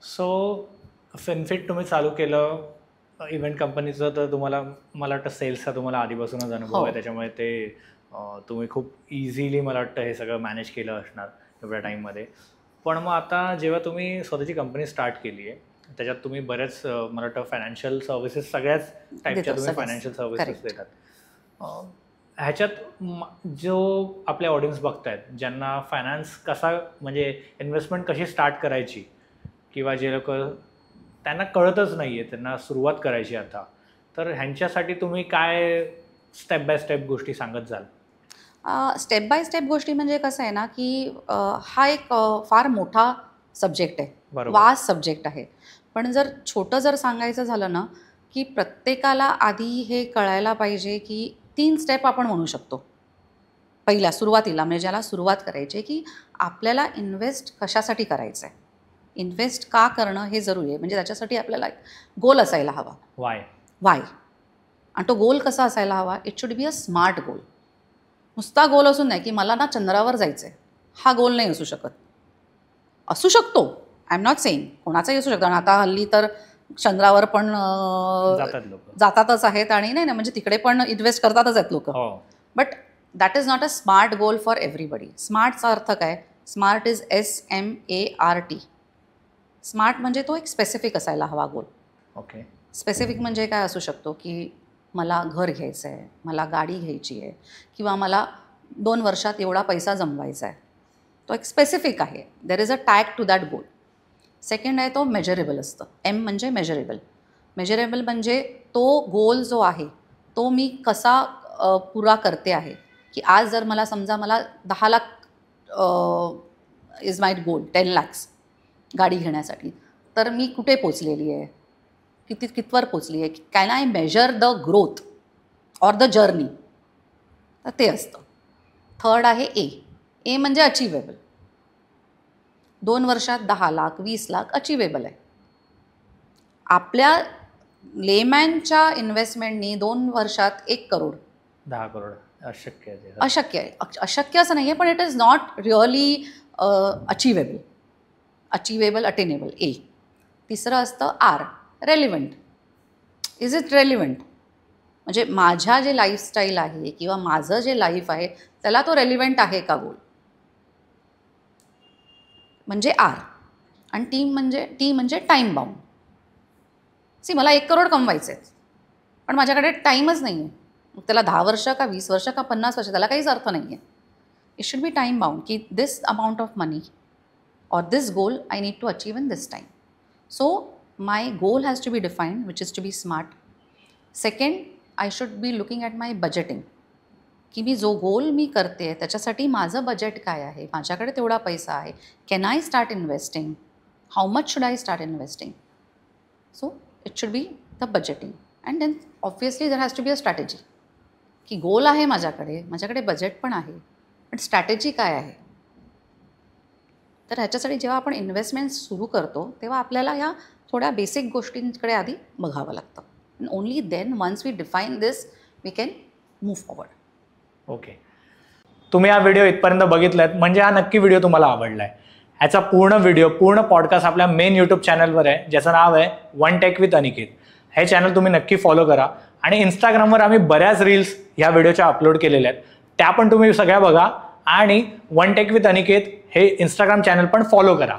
So FinFET तुम्ही चालू केलं इव्हेंट कंपनीचं, तर तुम्हाला मला वाटतं सेल्सचा तुम्हाला आधीपासूनच अनुभव आहे, त्याच्यामुळे ते तुम्ही खूप इझिली मला वाटतं हे सगळं मॅनेज केलं असणार एवढ्या टाईममध्ये. पण मग आता जेव्हा तुम्ही स्वतःची कंपनी स्टार्ट केली आहे, त्याच्यात तुम्ही बरेच मला वाटतं फायनान्शियल सर्व्हिसेस सगळ्याच टाईपच्या तुम्ही फायनान्शियल सर्व्हिसेस देतात. ह्याच्यात जो आपल्या ऑडियन्स बघतायत, ज्यांना फायनान्स कसा म्हणजे इन्व्हेस्टमेंट कशी स्टार्ट करायची, किंवा जे लोक त्यांना कळतच नाही आहे, त्यांना सुरुवात करायची आता, तर ह्यांच्यासाठी तुम्ही काय स्टेप बाय स्टेप गोष्टी सांगत जाल? स्टेप बाय स्टेप गोष्टी म्हणजे कसं आहे ना, की हा एक फार मोठा सब्जेक्ट आहे, वास्ट सब्जेक्ट आहे. पण जर छोटं जर सांगायचं झालं ना, की प्रत्येकाला आधी हे कळायला पाहिजे, की 3 स्टेप आपण म्हणू शकतो. पहिल्या सुरुवातीला म्हणजे ज्याला सुरुवात करायची आहे, की आपल्याला इन्व्हेस्ट कशासाठी करायचं आहे, इन्व्हेस्ट का करणं हे जरुरी आहे. म्हणजे त्याच्यासाठी आपल्याला गोल असायला हवा. वाय आणि तो गोल कसा असायला हवा? It should be a smart गोल. नुसता गोल असून नाही, की मला ना चंद्रावर जायचं आहे, हा गोल नाही असू शकत. असू शकतो, आय एम नॉट सेईंग, कोणाचाही असू शकतो. आणि आता हल्ली तर चंद्रावर पण जातातच आहेत, आणि नाही ना म्हणजे तिकडे पण इन्व्हेस्ट करतातच आहेत लोक. But that is not a smart goal for everybody. स्मार्टचा अर्थ काय? Smart is SMART. स्मार्ट म्हणजे तो एक स्पेसिफिक असायला हवा गोल. ओके. स्पेसिफिक म्हणजे काय असू शकतो, की मला घर घ्यायचं आहे, मला गाडी घ्यायची आहे, किंवा मला 2 वर्षात एवढा पैसा जमवायचा आहे. तो एक स्पेसिफिक आहे. There is a tag to that goal. Second आहे तो मेजरेबल असतं. M म्हणजे मेजरेबल. मेजरेबल म्हणजे तो गोल जो आहे तो मी कसा पुरा करते आहे. की आज जर मला समजा मला 10 lakh is my goal, 10 lakhs गाडी घेण्यासाठी, तर मी कुठे पोचलेली आहे, कितवर पोचली आहे, can I measure the growth or the journey, तर ते असतं. थर्ड आहे ए म्हणजे अचिवेबल. 2 वर्षात 10 लाख 20 लाख अचिवेबल आहे. आपल्या लेमॅनच्या इन्व्हेस्टमेंटनी 2 वर्षात 1 करोड 10 करोड अशक्य आहे. अशक्य आहे. अशक्य असं नाही आहे, पण it is not really achievable. Attainable ए. तिसरं असतं R, relevant. Is it relevant? म्हणजे माझ्या जे लाईफस्टाईल आहे किंवा माझं जे लाईफ आहे त्याला तो रेलिव्हंट आहे का गोल, म्हणजे R. आणि टी म्हणजे टाईम बाउंड. मला 1 करोड कमवायचे आहेत, पण माझ्याकडे टाईमच नाही आहे. मग त्याला 10 वर्ष का 20 वर्ष का 50 वर्ष त्याला काहीच अर्थ नाही आहे. It should be time bound, की this amount of money or this goal I need to achieve in this time. So my goal has to be defined, which is to be smart. Second, I should be looking at my budgeting, की मी जो गोल मी करते त्याच्यासाठी माझं budget काय आहे, माझ्याकडे तेवढा पैसा आहे, can I start investing, how much should I start investing. So it should be the budgeting. And then obviously there has to be a strategy, की गोल आहे माझ्याकडे बजेट पण आहे, पण स्ट्रॅटेजी काय आहे. तर ह्याच्यासाठी जेव्हा आपण इन्व्हेस्टमेंट सुरू करतो तेव्हा आपल्याला ह्या थोड्या बेसिक गोष्टींकडे आधी बघावं लागतं. And only then once we define this we can move forward. Okay. तुम्ही हा व्हिडिओ इथपर्यंत बघितलात म्हणजे हा नक्की व्हिडिओ तुम्हाला आवडला आहे. ह्याचा पूर्ण पॉडकास्ट आपल्या मेन यूट्यूब चॅनलवर आहे, ज्याचं नाव आहे वन टेक विथ अनिकेत. हे चॅनल तुम्ही नक्की फॉलो करा. आणि इंस्टाग्रामवर आम्ही बऱ्याच रील्स ह्या व्हिडिओच्या अपलोड केलेल्या आहेत, त्या पण तुम्ही सगळ्या बघा. आणि वन टेक विथ अनिकेत हे इंस्टाग्राम चॅनल पण फॉलो करा.